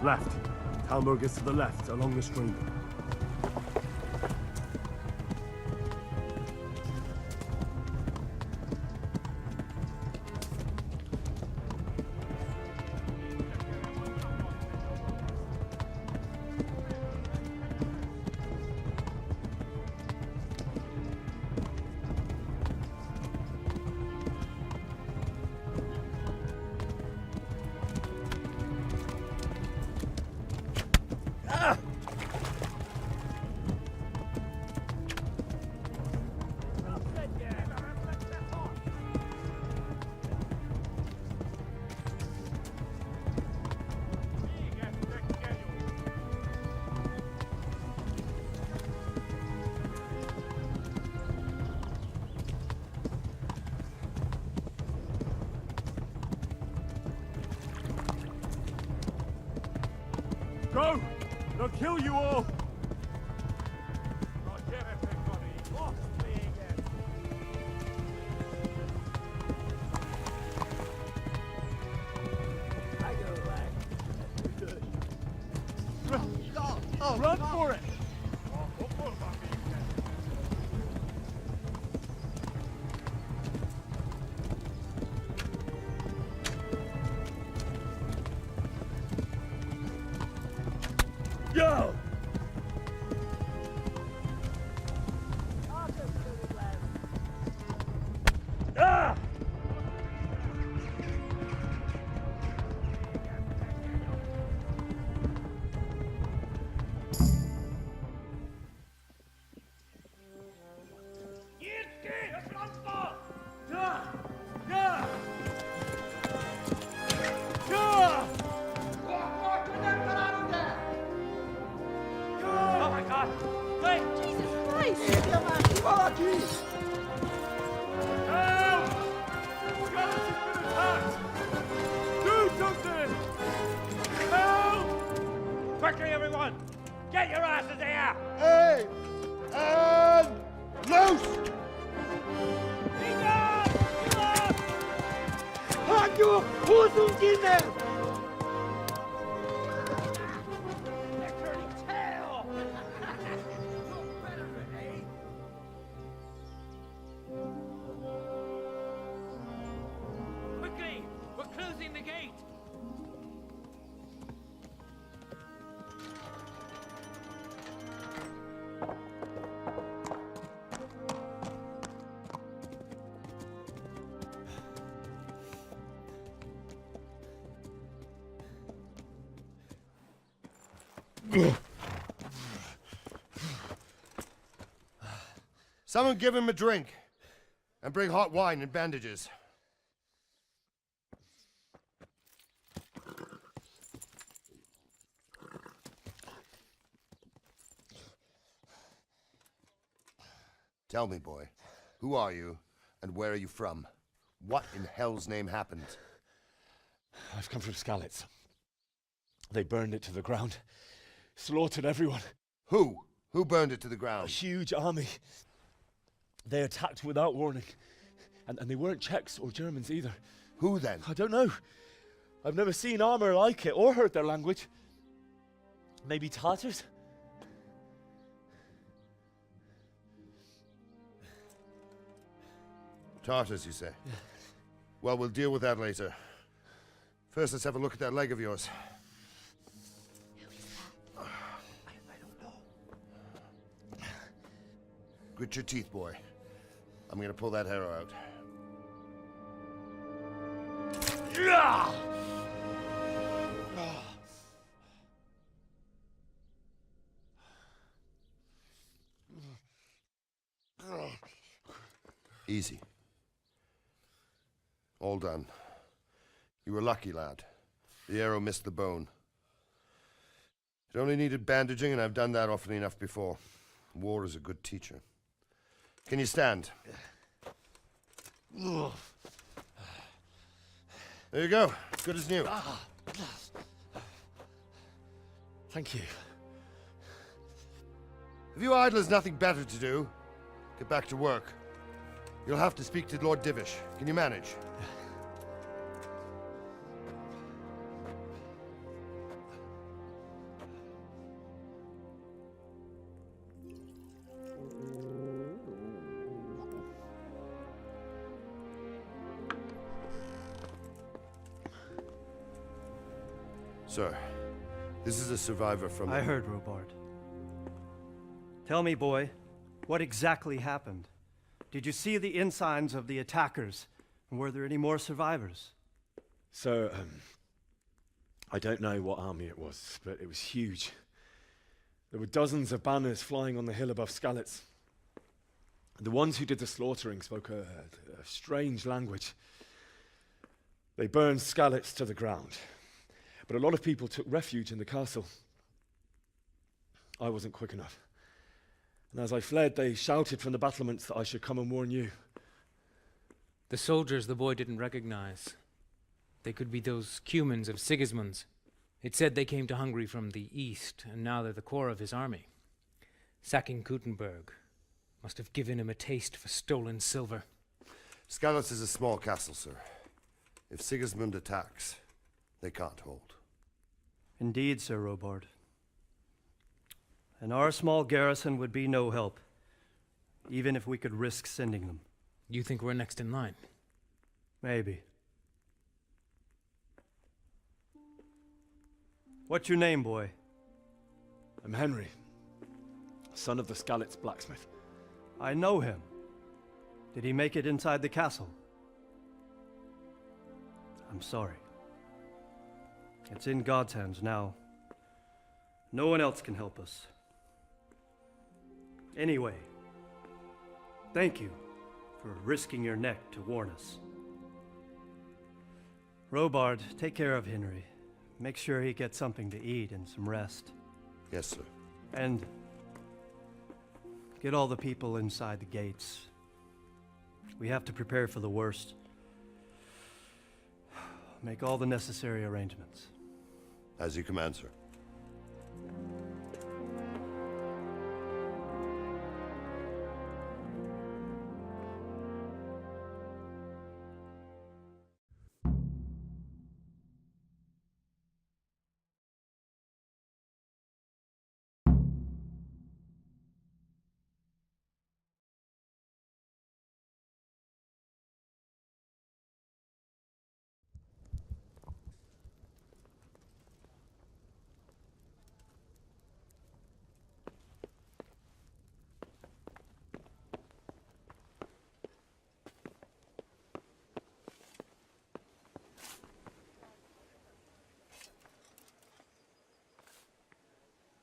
Left. Talmberg is to the left, along the stream. Go! They'll kill you all! Run for it! Go! Ah! Quickly, everyone! Get your asses here! Hey! And loose! Be gone! Hakio, Hosungine! They're turning tail! Look better, eh? Quickly! We're closing the gate! Someone give him a drink. And bring hot wine and bandages. Tell me, boy, who are you and where are you from? What in hell's name happened? I've come from Skalitz. They burned it to the ground. Slaughtered everyone. Who? Who burned it to the A ground? huge army. They attacked without warning. And they weren't Czechs or Germans either. Who then? I don't know. I've never seen armor like it or heard their language. Maybe Tatars? Tartars, you say? Yeah. Well, we'll deal with that later. First, let's have a look at that leg of yours. I don't know. Grit your teeth, boy. I'm gonna pull that arrow out. Easy. All done. You were lucky, lad. The arrow missed the bone. It only needed bandaging, and I've done that often enough before. War is a good teacher. Can you stand? There you go. Good as new. Thank you. Have you idlers nothing better to do? Get back to work. You'll have to speak to Lord Divish. Can you manage? Sir, this is a survivor from... I heard, Robard. Tell me, boy, what exactly happened? Did you see the ensigns of the attackers? And were there any more survivors? So, I don't know what army it was, but it was huge. There were dozens of banners flying on the hill above Skalitz. The ones who did the slaughtering spoke a strange language. They burned Skalitz to the ground, but a lot of people took refuge in the castle. I wasn't quick enough. And as I fled, they shouted from the battlements that I should come and warn you. The soldiers the boy didn't recognize. They could be those Cumans of Sigismund's. It said they came to Hungary from the east, and now they're the core of his army. Sacking Gutenberg must have given him a taste for stolen silver. Skalitz is a small castle, sir. If Sigismund attacks, they can't hold. Indeed, Sir Robard. And our small garrison would be no help, even if we could risk sending them. You think we're next in line? Maybe. What's your name, boy? I'm Henry, son of the Skalitz blacksmith. I know him. Did he make it inside the castle? I'm sorry. It's in God's hands now. No one else can help us. Anyway, thank you for risking your neck to warn us. Robard, take care of Henry. Make sure he gets something to eat and some rest. Yes, sir. And get all the people inside the gates. We have to prepare for the worst. Make all the necessary arrangements. As you command, sir.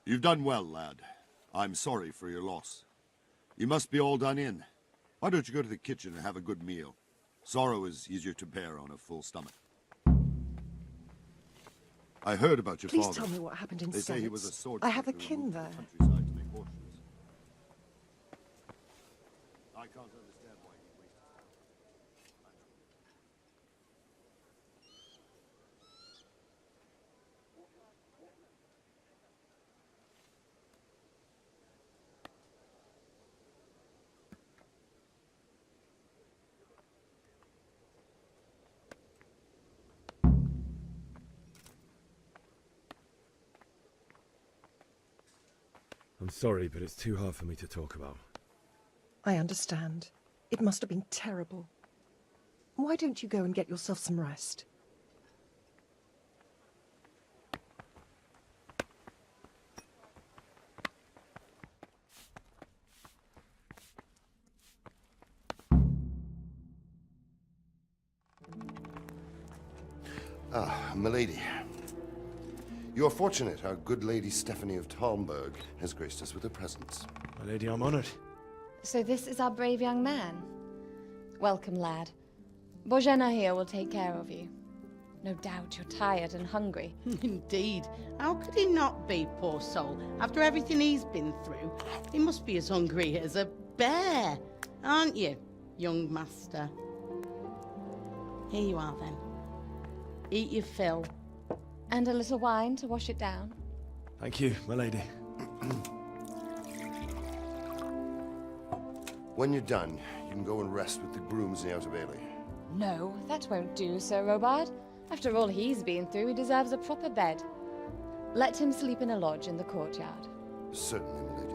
You've done well, lad. I'm sorry for your loss. You must be all done in. Why don't you go to the kitchen and have a good meal? Sorrow is easier to bear on a full stomach. I heard about your Please father. tell me what happened in They say he Skalitz. was a sword. I have a kin there. Countryside to make horses. I can't understand why he wasted time. I'm sorry, but it's too hard for me to talk about. I understand. It must have been terrible. Why don't you go and get yourself some rest? Ah, milady. You are fortunate our good lady Stephanie of Talmberg has graced us with her presence. My lady, I'm honored. So this is our brave young man. Welcome, lad. Bozhena here will take care of you. No doubt you're tired and hungry. Indeed. How could he not be, poor soul? After everything he's been through, he must be as hungry as a bear, aren't you, young master? Here you are, then. Eat your fill. And a little wine to wash it down. Thank you, my lady. When you're done, you can go and rest with the grooms in the Outer Bailey. No, that won't do, Sir Robard. After all he's been through, he deserves a proper bed. Let him sleep in a lodge in the courtyard. Certainly, milady.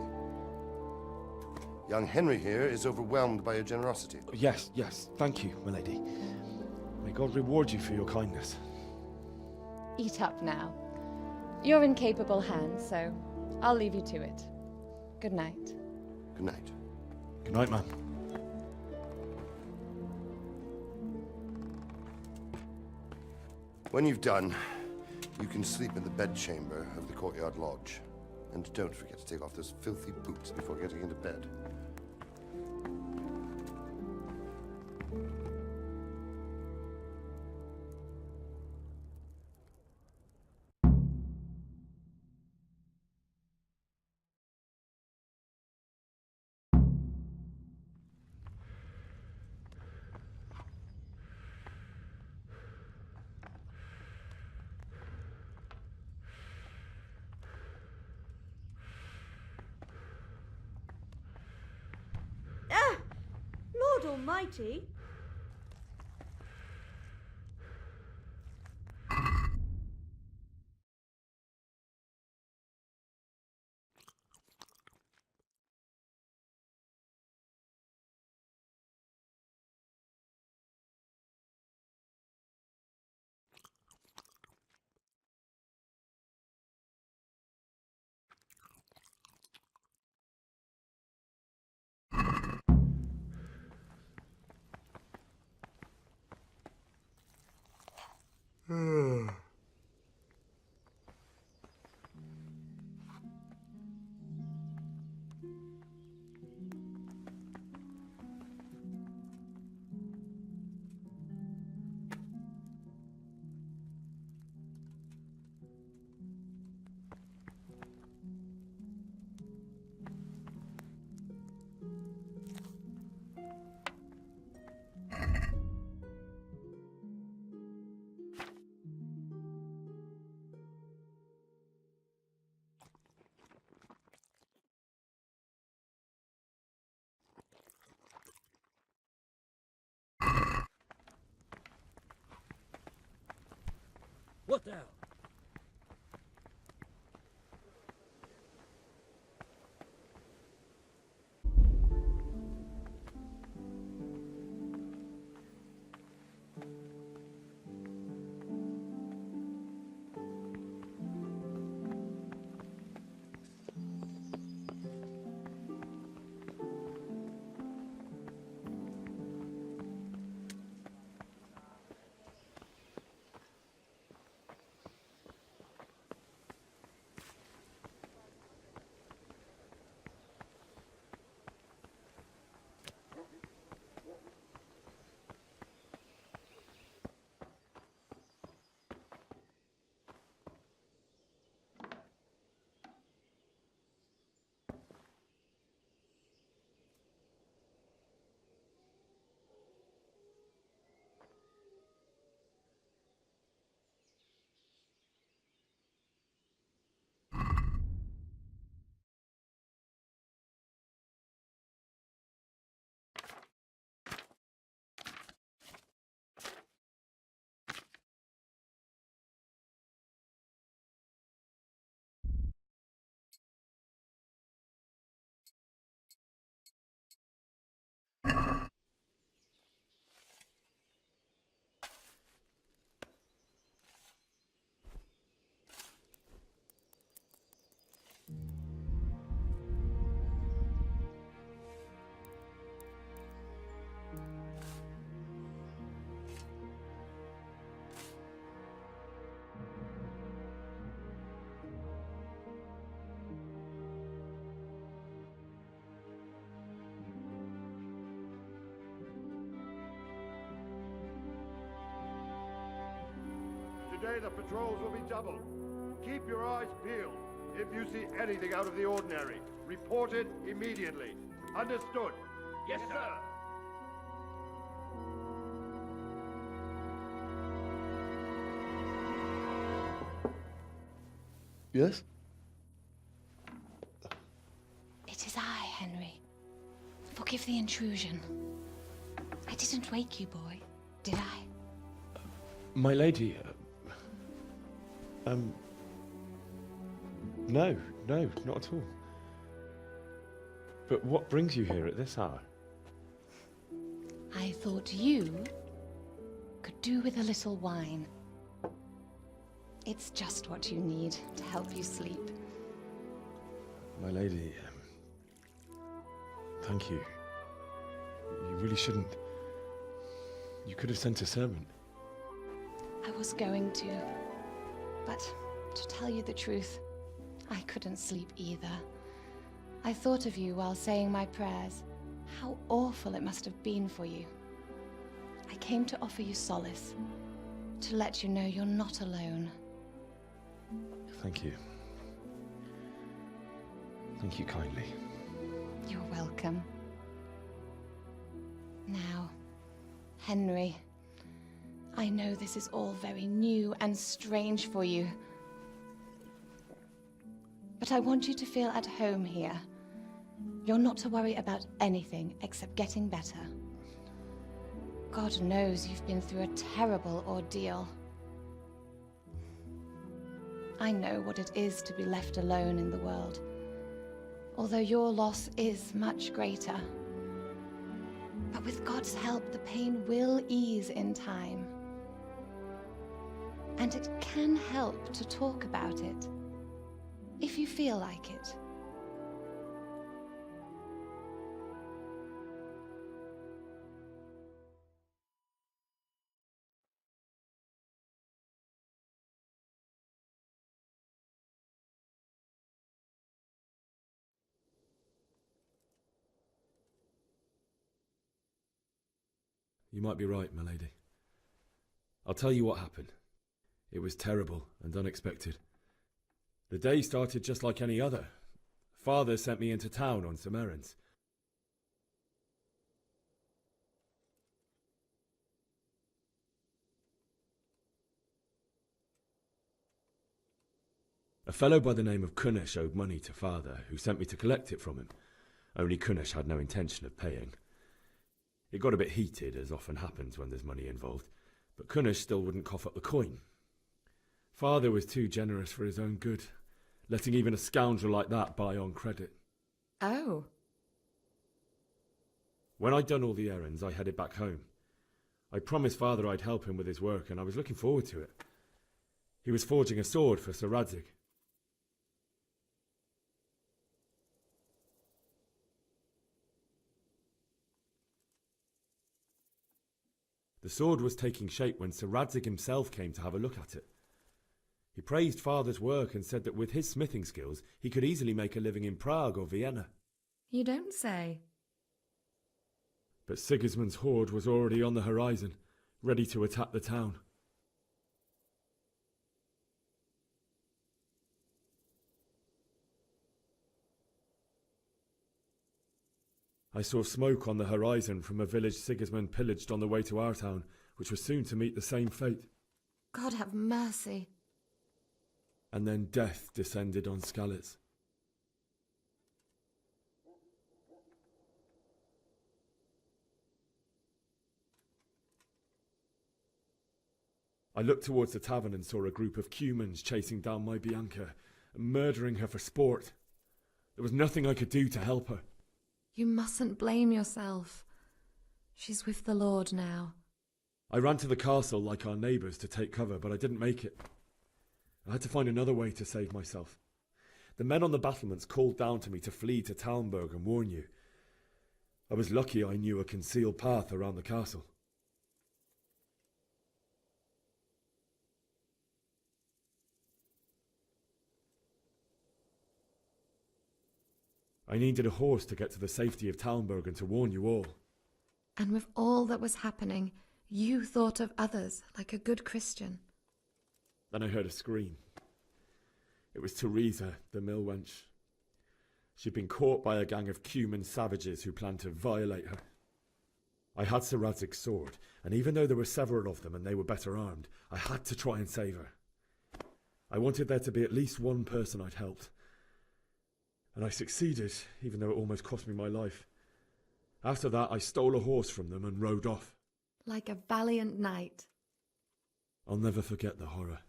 Young Henry here is overwhelmed by your generosity. Yes, yes, thank you, my lady. May God reward you for your kindness. Eat up now. You're in capable hands, so I'll leave you to it. Good night. Good night. Good night, man. When you've done, you can sleep in the bedchamber of the courtyard lodge. And don't forget to take off those filthy boots before getting into bed. Lord Almighty! What the hell? Today the patrols will be doubled. Keep your eyes peeled. If you see anything out of the ordinary, report it immediately. Understood? Yes, sir. Yes? It is I, Henry. Forgive the intrusion. I didn't wake you, boy, did I? My lady, no, not at all. But what brings you here at this hour? I thought you could do with a little wine. It's just what you need to help you sleep. My lady, thank you. You really shouldn't. You could have sent a servant. I was going to, but to tell you the truth, I couldn't sleep either. I thought of you while saying my prayers. How awful it must have been for you. I came to offer you solace, to let you know you're not alone. Thank you. Thank you kindly. You're welcome. Now, Henry, I know this is all very new and strange for you, but I want you to feel at home here. You're not to worry about anything except getting better. God knows you've been through a terrible ordeal. I know what it is to be left alone in the world, although your loss is much greater. But with God's help, the pain will ease in time. And it can help to talk about it, if you feel like it. You might be right, my lady. I'll tell you what happened. It was terrible and unexpected. The day started just like any other. Father sent me into town on some errands. A fellow by the name of Kunesh owed money to Father, who sent me to collect it from him. Only Kunesh had no intention of paying. It got a bit heated, as often happens when there's money involved, but Kunesh still wouldn't cough up the coin. Father was too generous for his own good, letting even a scoundrel like that buy on credit. Oh. When I'd done all the errands, I headed back home. I promised Father I'd help him with his work, and I was looking forward to it. He was forging a sword for Sir Radzig. The sword was taking shape when Sir Radzig himself came to have a look at it. He praised Father's work and said that with his smithing skills, he could easily make a living in Prague or Vienna. You don't say. But Sigismund's horde was already on the horizon, ready to attack the town. I saw smoke on the horizon from a village Sigismund pillaged on the way to our town, which was soon to meet the same fate. God have mercy. And then death descended on Skalitz. I looked towards the tavern and saw a group of Cumans chasing down my Bianca and murdering her for sport. There was nothing I could do to help her. You mustn't blame yourself. She's with the Lord now. I ran to the castle like our neighbours to take cover, but I didn't make it. I had to find another way to save myself. The men on the battlements called down to me to flee to Talmberg and warn you. I was lucky I knew a concealed path around the castle. I needed a horse to get to the safety of Talmberg and to warn you all. And with all that was happening, you thought of others like a good Christian. Then I heard a scream. It was Teresa, the mill wench. She'd been caught by a gang of Cuman savages who planned to violate her. I had Sir Radzig's sword, and even though there were several of them and they were better armed, I had to try and save her. I wanted there to be at least one person I'd helped. And I succeeded, even though it almost cost me my life. After that, I stole a horse from them and rode off. Like a valiant knight. I'll never forget the horror.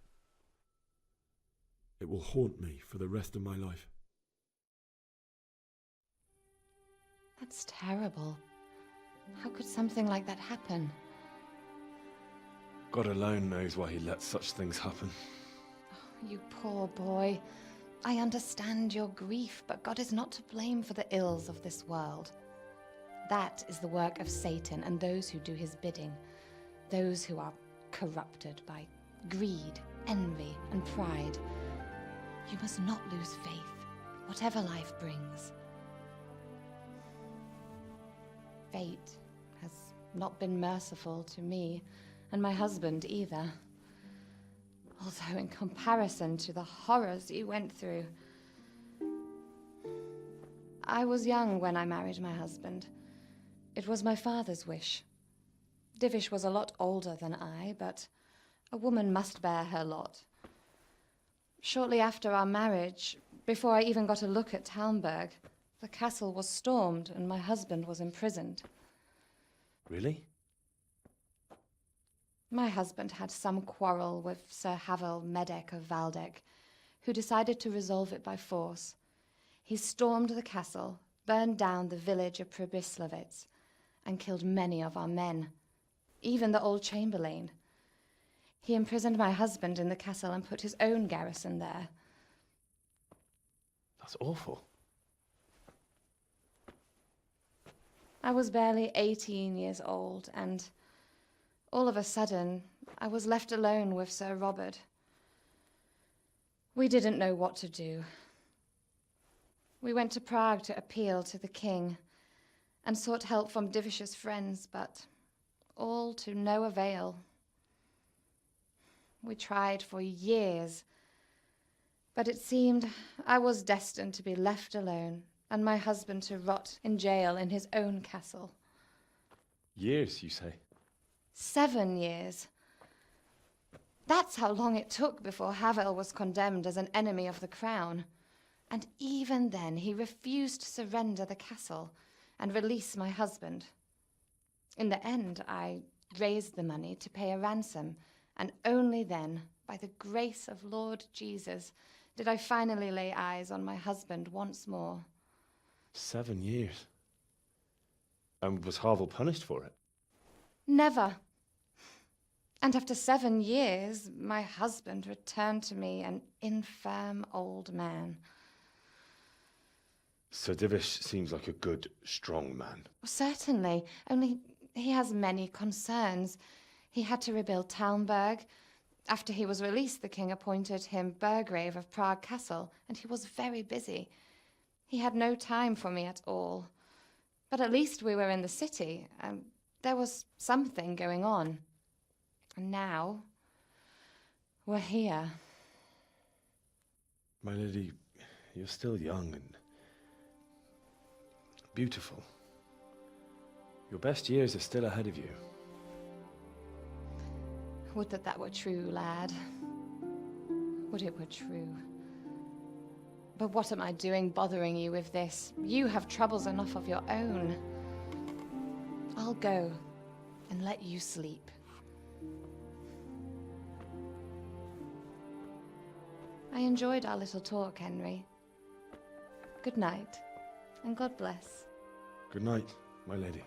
It will haunt me for the rest of my life. That's terrible. How could something like that happen? God alone knows why he lets such things happen. You poor boy. I understand your grief, but God is not to blame for the ills of this world. That is the work of Satan and those who do his bidding, those who are corrupted by greed, envy, and pride. You must not lose faith, whatever life brings. Fate has not been merciful to me, and my husband either. Although in comparison to the horrors you went through. I was young when I married my husband. It was my father's wish. Divish was a lot older than I, but a woman must bear her lot. Shortly after our marriage, before I even got a look at Talmberg, the castle was stormed and my husband was imprisoned. Really? My husband had some quarrel with Sir Havel Medek of Valdek, who decided to resolve it by force. He stormed the castle, burned down the village of Pribyslavitz, and killed many of our men, even the old chamberlain. He imprisoned my husband in the castle and put his own garrison there. That's awful. I was barely 18 years old, and all of a sudden, I was left alone with Sir Robert. We didn't know what to do. We went to Prague to appeal to the king and sought help from Divish's friends, but all to no avail. We tried for years, but it seemed I was destined to be left alone and my husband to rot in jail in his own castle. Years, you say? 7 years. That's how long it took before Havel was condemned as an enemy of the crown. And even then, he refused to surrender the castle and release my husband. In the end, I raised the money to pay a ransom, and only then, by the grace of Lord Jesus, did I finally lay eyes on my husband once more. 7 years. And was Havel punished for it? Never. And after 7 years, my husband returned to me an infirm old man. Sir Divish seems like a good, strong man. Certainly, only he has many concerns. He had to rebuild Talmberg. After he was released, the king appointed him Burgrave of Prague Castle, and he was very busy. He had no time for me at all. But at least we were in the city, and there was something going on. And now, we're here. My lady, you're still young and beautiful. Your best years are still ahead of you. Would that that were true, lad. Would it were true. But what am I doing bothering you with this? You have troubles enough of your own. I'll go and let you sleep. I enjoyed our little talk, Henry. Good night, and God bless. Good night, my lady.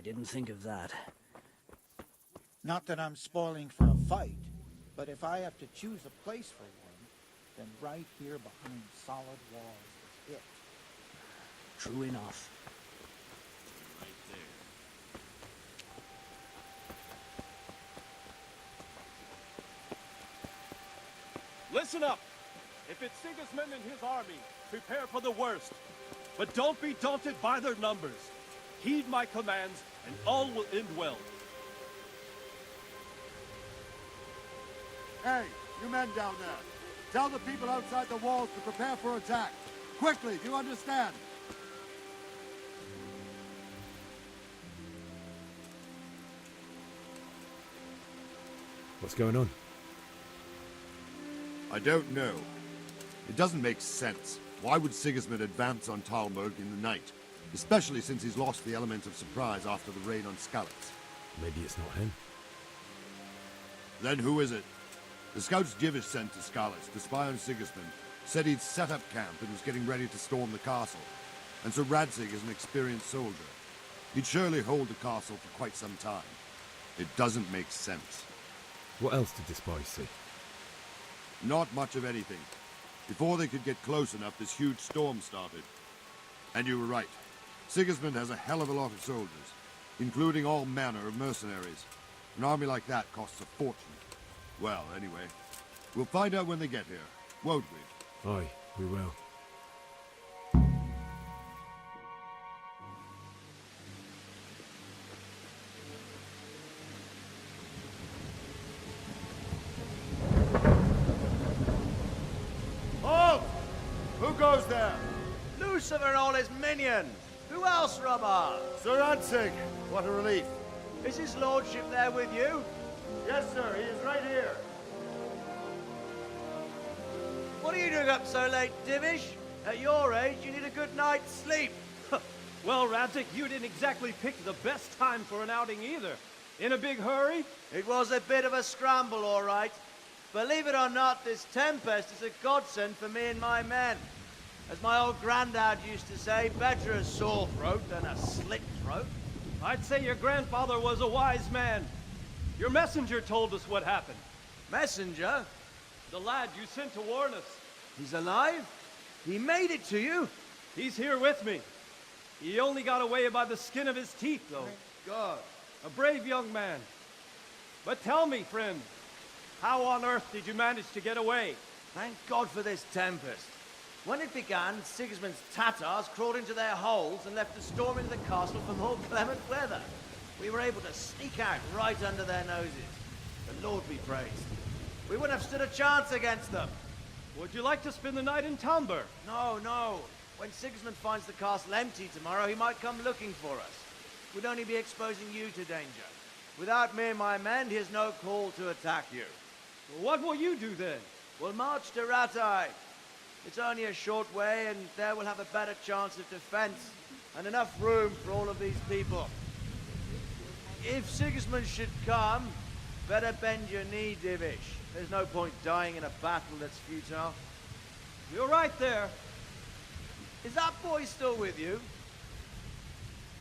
I didn't think of that. Not that I'm spoiling for a fight, but if I have to choose a place for one, then right here behind solid walls is it. True enough. Right there. Listen up! If it's Sigismund and his army, prepare for the worst. But don't be daunted by their numbers. Heed my commands, and all will end well. Hey, you men down there. Tell the people outside the walls to prepare for attack. Quickly, do you understand? What's going on? I don't know. It doesn't make sense. Why would Sigismund advance on Talmberg in the night? Especially since he's lost the element of surprise after the raid on Skalitz. Maybe it's not him. Then who is it? The scouts Jivish sent to Skalitz to spy on Sigismund said he'd set up camp and was getting ready to storm the castle. And Sir Radzig is an experienced soldier. He'd surely hold the castle for quite some time. It doesn't make sense. What else did the spies see? Not much of anything. Before they could get close enough, this huge storm started. And you were right. Sigismund has a hell of a lot of soldiers, including all manner of mercenaries. An army like that costs a fortune. Well, anyway, we'll find out when they get here, won't we? Aye, we will. Halt! Who goes there? Lucifer and all his minions! Who else, Robber? Sir Radzig! What a relief. Is his lordship there with you? Yes, sir, he is right here. What are you doing up so late, Divish? At your age, you need a good night's sleep. Well, Radzig, you didn't exactly pick the best time for an outing either. In a big hurry? It was a bit of a scramble, all right. Believe it or not, this tempest is a godsend for me and my men. As my old granddad used to say, better a sore throat than a slit throat. I'd say your grandfather was a wise man. Your messenger told us what happened. Messenger? The lad you sent to warn us. He's alive? He made it to you? He's here with me. He only got away by the skin of his teeth, though. Thank God. A brave young man. But tell me, friend, how on earth did you manage to get away? Thank God for this tempest. When it began, Sigismund's Tatars crawled into their holes and left a storm into the castle for more clement weather. We were able to sneak out right under their noses. The Lord be praised. We wouldn't have stood a chance against them. Would you like to spend the night in Talmberg? No, no. When Sigismund finds the castle empty tomorrow, he might come looking for us. We'd only be exposing you to danger. Without me and my men, he has no call to attack you. What will you do then? We'll march to Rattay. It's only a short way, and there we'll have a better chance of defense, and enough room for all of these people. If Sigismund should come, better bend your knee, Divish. There's no point dying in a battle that's futile. You're right there. Is that boy still with you?